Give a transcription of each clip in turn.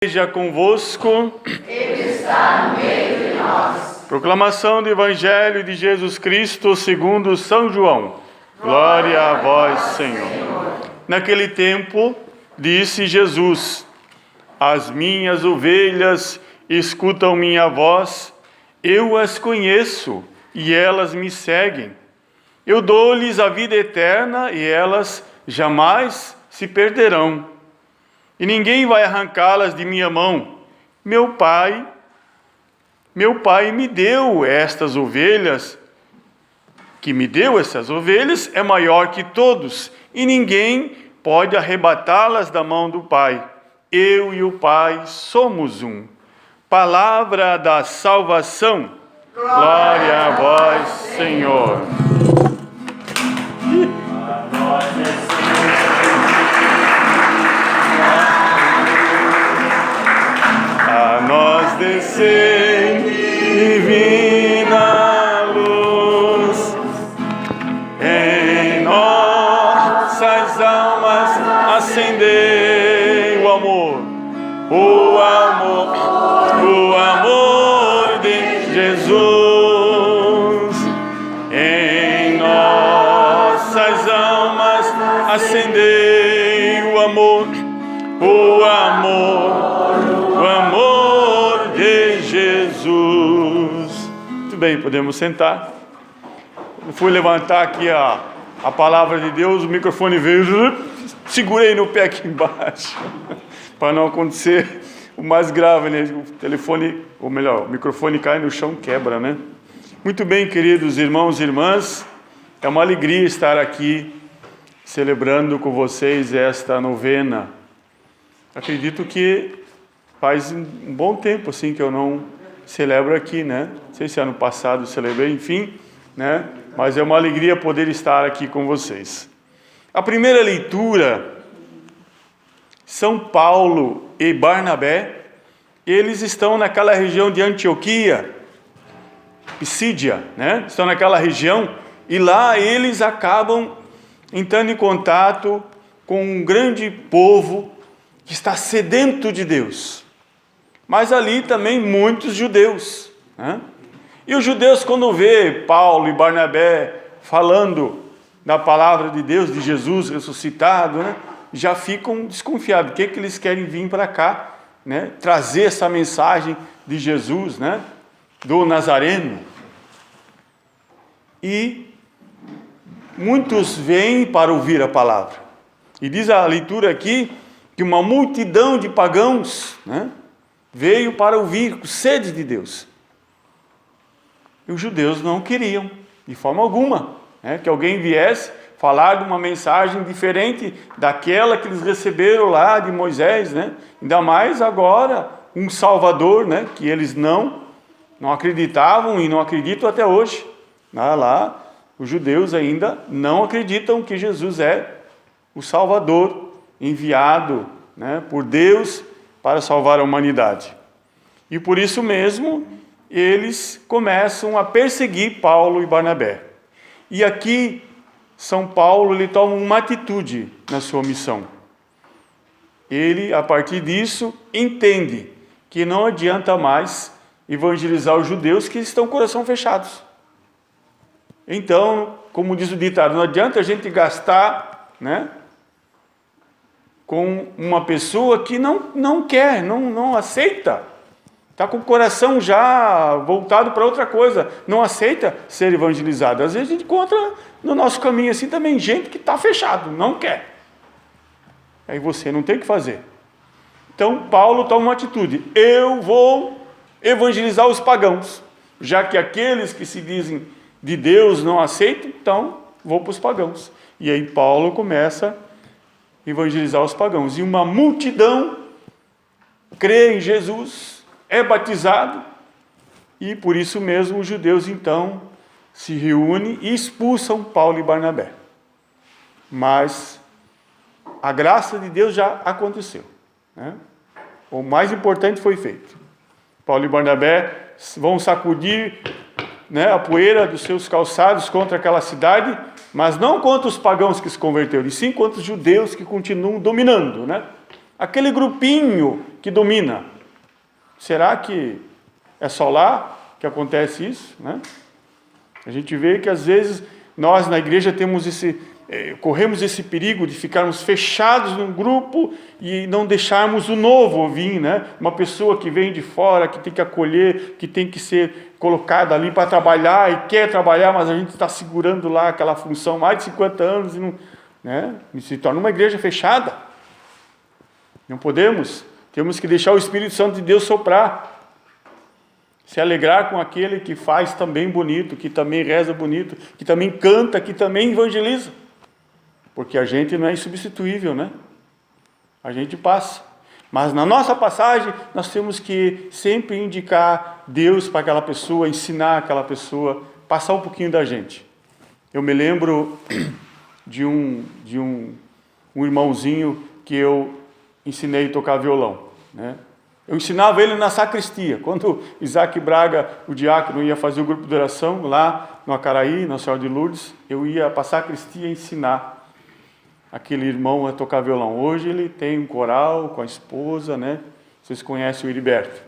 Seja convosco. Ele está no meio de nós. Proclamação do Evangelho de Jesus Cristo segundo São João. Glória a vós, Senhor. Naquele tempo, disse Jesus: As minhas ovelhas escutam minha voz, eu as conheço e elas me seguem. Eu dou-lhes a vida eterna e elas jamais se perderão. E ninguém vai arrancá-las de minha mão. Meu Pai me deu estas ovelhas, é maior que todos, e ninguém pode arrebatá-las da mão do Pai. Eu e o Pai somos um. Palavra da salvação. Glória a vós, Senhor. A nós descei divina luz, em nossas almas acendei o amor de Jesus. Em nossas almas acendei o amor de Jesus. Muito bem, podemos sentar. Eu fui levantar aqui a palavra de Deus, o microfone veio, segurei no pé aqui embaixo, para não acontecer o mais grave, né? O telefone, ou melhor, o microfone cai no chão, quebra, né? Muito bem, queridos irmãos e irmãs, é uma alegria estar aqui celebrando com vocês esta novena. Acredito que faz um bom tempo assim que eu não celebro aqui, né? Não sei se ano passado celebrei, enfim, né? Mas é uma alegria poder estar aqui com vocês. A primeira leitura, São Paulo e Barnabé, eles estão naquela região de Antioquia, Pisídia, né? Estão naquela região e lá eles acabam entrando em contato com um grande povo que está sedento de Deus, mas ali também muitos judeus, né? E os judeus, quando vê Paulo e Barnabé falando da palavra de Deus, de Jesus ressuscitado, né, já ficam desconfiados. O que eles querem vir para cá, né, trazer essa mensagem de Jesus, né, do Nazareno? E muitos vêm para ouvir a palavra. E diz a leitura aqui que uma multidão de pagãos, né, veio para ouvir, com sede de Deus. E os judeus não queriam, de forma alguma, né, que alguém viesse falar de uma mensagem diferente daquela que eles receberam lá de Moisés, né? Ainda mais agora, um Salvador, né, que eles não acreditavam e não acreditam até hoje. Lá, os judeus ainda não acreditam que Jesus é o Salvador enviado, né, por Deus para salvar a humanidade. E por isso mesmo, eles começam a perseguir Paulo e Barnabé. E aqui, São Paulo, ele toma uma atitude na sua missão. Ele, a partir disso, entende que não adianta mais evangelizar os judeus que estão com o coração fechados. Então, como diz o ditado, não adianta a gente gastar, né, com uma pessoa que não quer, não aceita, está com o coração já voltado para outra coisa, não aceita ser evangelizado. Às vezes a gente encontra no nosso caminho assim também gente que está fechado, não quer. Aí você não tem o que fazer. Então Paulo toma uma atitude: eu vou evangelizar os pagãos, já que aqueles que se dizem de Deus não aceitam, então vou para os pagãos. E aí Paulo começa a evangelizar os pagãos, e uma multidão crê em Jesus, é batizado, e por isso mesmo os judeus então se reúnem e expulsam Paulo e Barnabé. Mas a graça de Deus já aconteceu, né? O mais importante foi feito. Paulo e Barnabé vão sacudir, né, a poeira dos seus calçados contra aquela cidade, mas não contra os pagãos que se converteram, e sim contra os judeus que continuam dominando, né, aquele grupinho que domina. Será que é só lá que acontece isso, né? A gente vê que às vezes nós na igreja corremos esse perigo de ficarmos fechados num grupo e não deixarmos o novo vir, né? Uma pessoa que vem de fora, que tem que acolher, que tem que ser colocada ali para trabalhar e quer trabalhar, mas a gente está segurando lá aquela função há mais de 50 anos e não, né? E se torna uma igreja fechada. Não podemos. Temos que deixar o Espírito Santo de Deus soprar. Se alegrar com aquele que faz também bonito, que também reza bonito, que também canta, que também evangeliza. Porque a gente não é insubstituível, né? A gente passa. Mas na nossa passagem, nós temos que sempre indicar Deus para aquela pessoa, ensinar aquela pessoa, passar um pouquinho da gente. Eu me lembro de um irmãozinho que eu ensinei a tocar violão, né? Eu ensinava ele na sacristia. Quando Isaac Braga, o diácono, ia fazer o grupo de oração lá no Acaraí, Nossa Senhora de Lourdes, eu ia para a sacristia ensinar aquele irmão a tocar violão. Hoje ele tem um coral com a esposa, né? Vocês conhecem o Heriberto.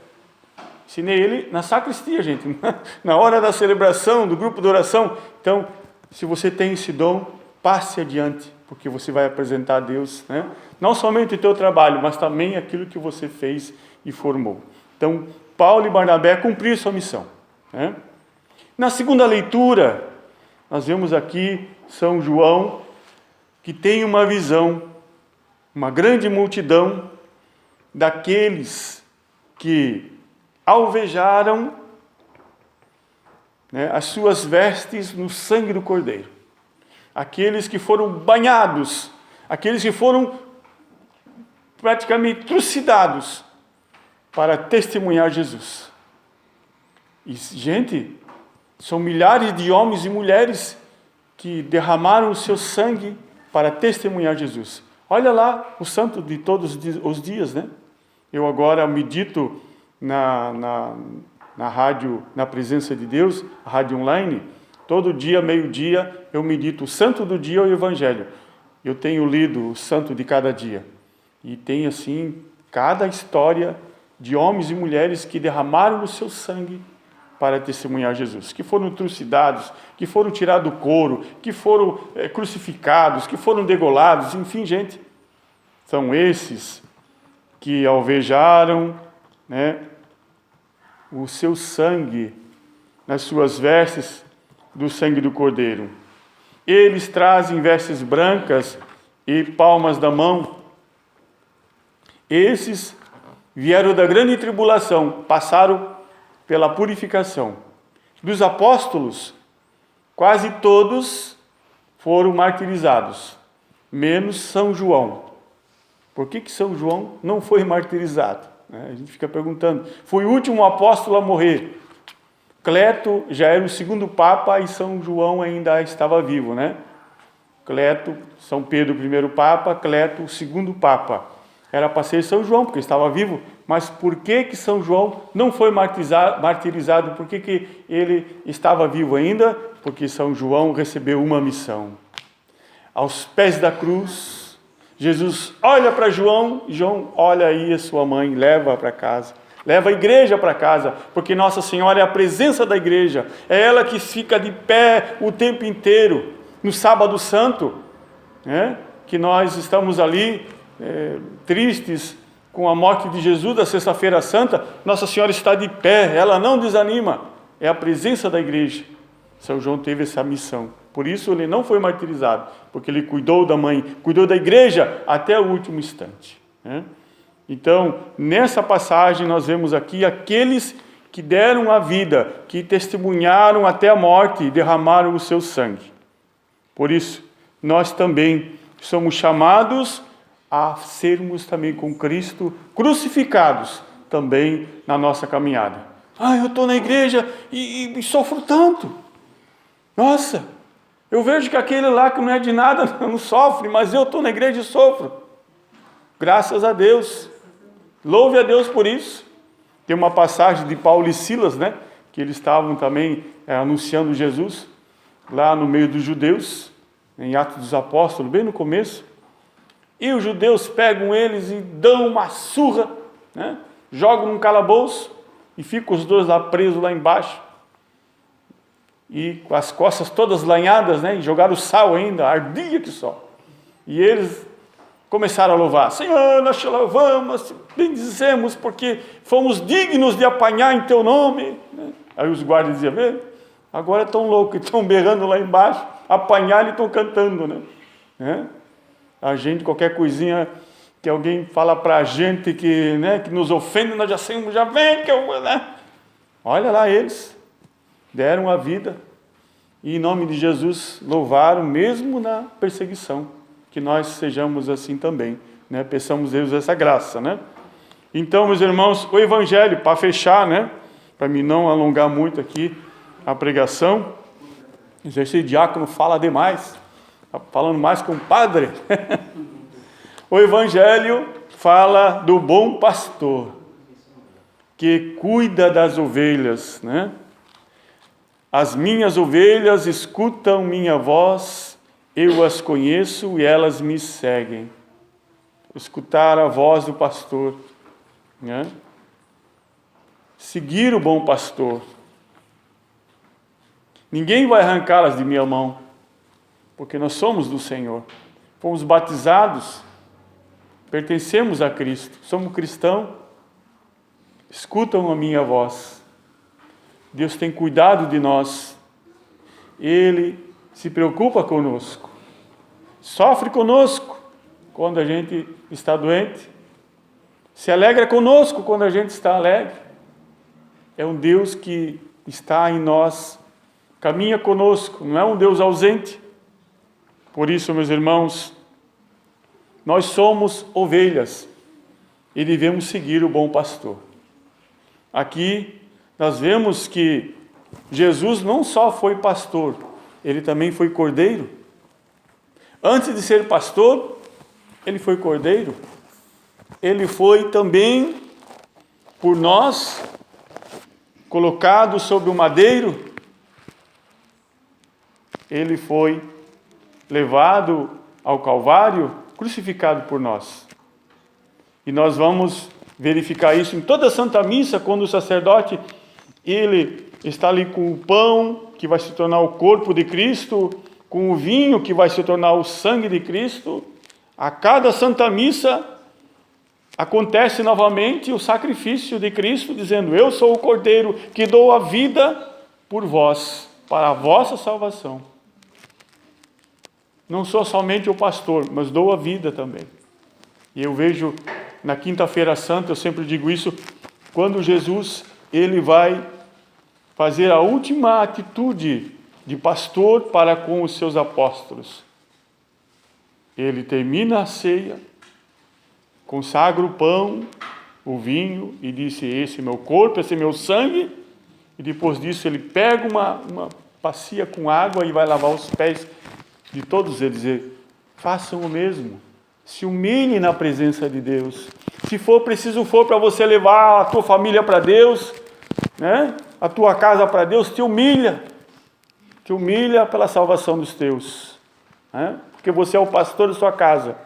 Ensinei ele na sacristia, gente, na hora da celebração, do grupo de oração. Então, se você tem esse dom, passe adiante, porque você vai apresentar a Deus, né? Não somente o teu trabalho, mas também aquilo que você fez e formou. Então, Paulo e Barnabé cumpriram sua missão, né? Na segunda leitura, nós vemos aqui São João, que tem uma visão, uma grande multidão daqueles que alvejaram, né, as suas vestes no sangue do Cordeiro. Aqueles que foram banhados, aqueles que foram praticamente trucidados para testemunhar Jesus. E, gente, são milhares de homens e mulheres que derramaram o seu sangue para testemunhar Jesus. Olha lá o santo de todos os dias, né? Eu agora medito na rádio, na presença de Deus, a rádio online. Todo dia, meio-dia, eu medito o santo do dia ou o evangelho. Eu tenho lido o santo de cada dia. E tem, assim, cada história de homens e mulheres que derramaram o seu sangue para testemunhar Jesus, que foram trucidados, que foram tirados do couro, que foram crucificados, que foram degolados, enfim, gente, são esses que alvejaram, né, o seu sangue nas suas vestes do sangue do Cordeiro. Eles trazem vestes brancas e palmas da mão. Esses vieram da grande tribulação, passaram pela purificação. Dos apóstolos, quase todos foram martirizados, menos São João. Por que São João não foi martirizado? A gente fica perguntando. Foi o último apóstolo a morrer. Cleto já era o segundo papa e São João ainda estava vivo, né? Cleto, São Pedro, o primeiro papa, Cleto, o segundo papa. Era para ser São João, porque estava vivo. Mas por que São João não foi martirizado? Por que ele estava vivo ainda? Porque São João recebeu uma missão. Aos pés da cruz, Jesus olha para João, João, olha aí a sua mãe, leva para casa. Leva a igreja para casa, porque Nossa Senhora é a presença da igreja. É ela que fica de pé o tempo inteiro. No Sábado Santo, né, que nós estamos ali tristes com a morte de Jesus, da Sexta-feira Santa, Nossa Senhora está de pé, ela não desanima. É a presença da igreja. São João teve essa missão. Por isso ele não foi martirizado, porque ele cuidou da mãe, cuidou da igreja até o último instante, né? Então, nessa passagem nós vemos aqui aqueles que deram a vida, que testemunharam até a morte e derramaram o seu sangue. Por isso, nós também somos chamados a sermos também com Cristo crucificados também na nossa caminhada. Eu estou na igreja e sofro tanto. Nossa, eu vejo que aquele lá que não é de nada não sofre, mas eu estou na igreja e sofro. Graças a Deus. Louve a Deus por isso. Tem uma passagem de Paulo e Silas, né? Que eles estavam também anunciando Jesus lá no meio dos judeus, em Atos dos Apóstolos, bem no começo. E os judeus pegam eles e dão uma surra, né? Jogam num calabouço e ficam os dois lá presos lá embaixo. E com as costas todas lanhadas, né? E jogaram sal ainda, ardia que só. E eles começaram a louvar: Senhor, nós te louvamos, bendizemos, porque fomos dignos de apanhar em teu nome. Aí os guardas diziam: vê, agora estão loucos, estão berrando lá embaixo, apanhar e estão cantando, né? A gente, qualquer coisinha que alguém fala para a gente que, né, que nos ofende, nós já saímos, já vem, que eu, né? Olha lá, eles deram a vida e em nome de Jesus louvaram mesmo na perseguição. Que nós sejamos assim também, né? Peçamos a Deus essa graça, né? Então, meus irmãos, o Evangelho, para fechar, né? Para mim não alongar muito aqui a pregação, esse diácono fala demais, está falando mais que um padre. O Evangelho fala do bom pastor, que cuida das ovelhas, né? As minhas ovelhas escutam minha voz, eu as conheço e elas me seguem. Escutar a voz do pastor, né? Seguir o bom pastor. Ninguém vai arrancá-las de minha mão, porque nós somos do Senhor. Fomos batizados, pertencemos a Cristo, somos cristãos. Escutam a minha voz. Deus tem cuidado de nós. Ele se preocupa conosco, sofre conosco quando a gente está doente, se alegra conosco quando a gente está alegre. É um Deus que está em nós, caminha conosco, não é um Deus ausente. Por isso, meus irmãos, nós somos ovelhas e devemos seguir o bom pastor. Aqui nós vemos que Jesus não só foi pastor, ele também foi cordeiro. Antes de ser pastor, ele foi cordeiro. Ele foi também, por nós, colocado sobre o madeiro. Ele foi levado ao Calvário, crucificado por nós. E nós vamos verificar isso em toda a Santa Missa, quando o sacerdote, ele está ali com o pão, que vai se tornar o corpo de Cristo, com o vinho, que vai se tornar o sangue de Cristo. A cada Santa Missa acontece novamente o sacrifício de Cristo, dizendo: eu sou o Cordeiro que dou a vida por vós, para a vossa salvação. Não sou somente o pastor, mas dou a vida também. E eu vejo na Quinta-feira Santa, eu sempre digo isso, quando Jesus, ele vai fazer a última atitude de pastor para com os seus apóstolos. Ele termina a ceia, consagra o pão, o vinho e disse: esse é meu corpo, esse é meu sangue. E depois disso ele pega uma bacia com água e vai lavar os pés de todos eles, dizer: façam o mesmo, se humilhem na presença de Deus. Se for preciso para você levar a tua família para Deus, né? A tua casa para Deus, te humilha pela salvação dos teus, né? Porque você é o pastor da sua casa.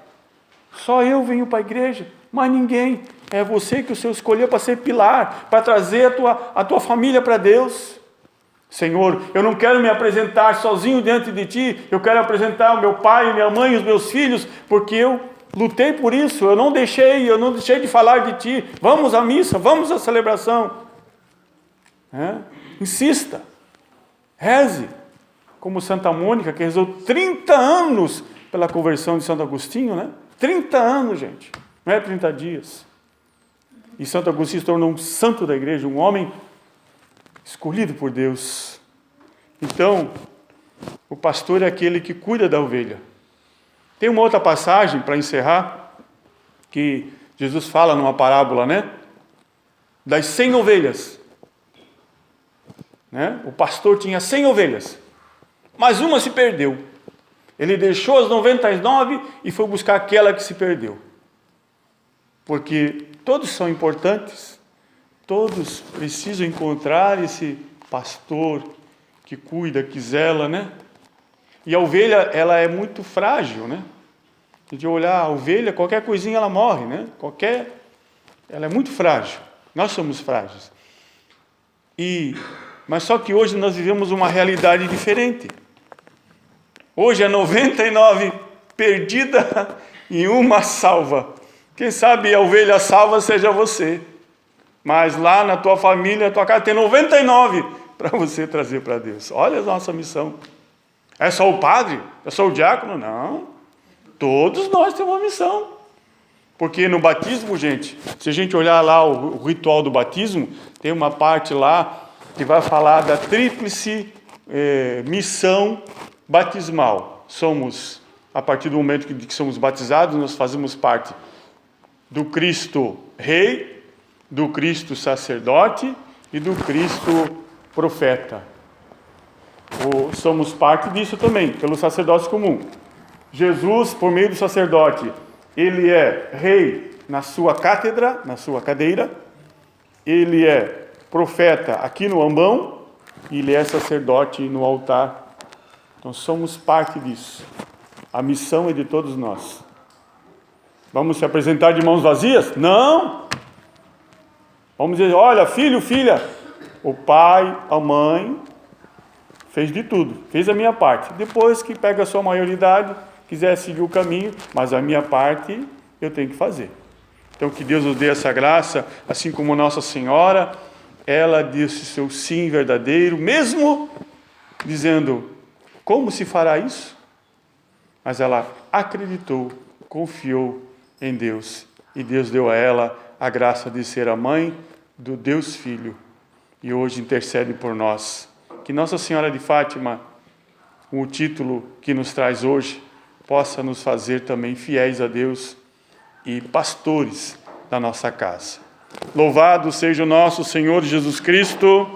Só eu venho para a igreja, mas ninguém. É você que o Senhor escolheu para ser pilar, para trazer a tua família para Deus. Senhor, eu não quero me apresentar sozinho diante de Ti, eu quero apresentar o meu pai, minha mãe e os meus filhos, porque eu lutei por isso, eu não deixei de falar de Ti. Vamos à missa, vamos à celebração. Insista, reze, como Santa Mônica, que rezou 30 anos pela conversão de Santo Agostinho, né? 30 anos, gente, não é 30 dias. E Santo Agostinho se tornou um santo da igreja, um homem escolhido por Deus. Então, o pastor é aquele que cuida da ovelha. Tem uma outra passagem, para encerrar, que Jesus fala numa parábola, né? Das 100 ovelhas. Né? O pastor tinha 100 ovelhas, mas uma se perdeu. Ele deixou as 99 e foi buscar aquela que se perdeu. Porque todos são importantes, todos precisam encontrar esse pastor que cuida, que zela, né? E a ovelha, ela é muito frágil, né? A gente olhar a ovelha, qualquer coisinha ela morre, né? Ela é muito frágil. Nós somos frágeis. Mas só que hoje nós vivemos uma realidade diferente. Hoje é 99 perdida e uma salva. Quem sabe a ovelha salva seja você. Mas lá na tua família, na tua casa, tem 99 para você trazer para Deus. Olha a nossa missão. É só o padre? É só o diácono? Não. Todos nós temos uma missão. Porque no batismo, gente, se a gente olhar lá o ritual do batismo, tem uma parte lá que vai falar da tríplice missão batismal. Somos, a partir do momento que somos batizados, nós fazemos parte do Cristo Rei, do Cristo Sacerdote e do Cristo Profeta. Somos parte disso também, pelo sacerdócio comum. Jesus, por meio do sacerdote, ele é rei na sua cátedra, na sua cadeira, ele é profeta aqui no ambão, e ele é sacerdote no altar. Então somos parte disso. A missão é de todos nós. Vamos se apresentar de mãos vazias? Não! Vamos dizer, olha, filho, filha, o pai, a mãe, fez de tudo, fez a minha parte. Depois que pega a sua maioridade, quiser seguir o caminho, mas a minha parte eu tenho que fazer. Então que Deus nos dê essa graça, assim como Nossa Senhora, ela disse seu sim verdadeiro, mesmo dizendo, como se fará isso? Mas ela acreditou, confiou em Deus, e Deus deu a ela a graça de ser a mãe do Deus Filho, e hoje intercede por nós. Que Nossa Senhora de Fátima, com o título que nos traz hoje, possa nos fazer também fiéis a Deus e pastores da nossa casa. Louvado seja o nosso Senhor Jesus Cristo.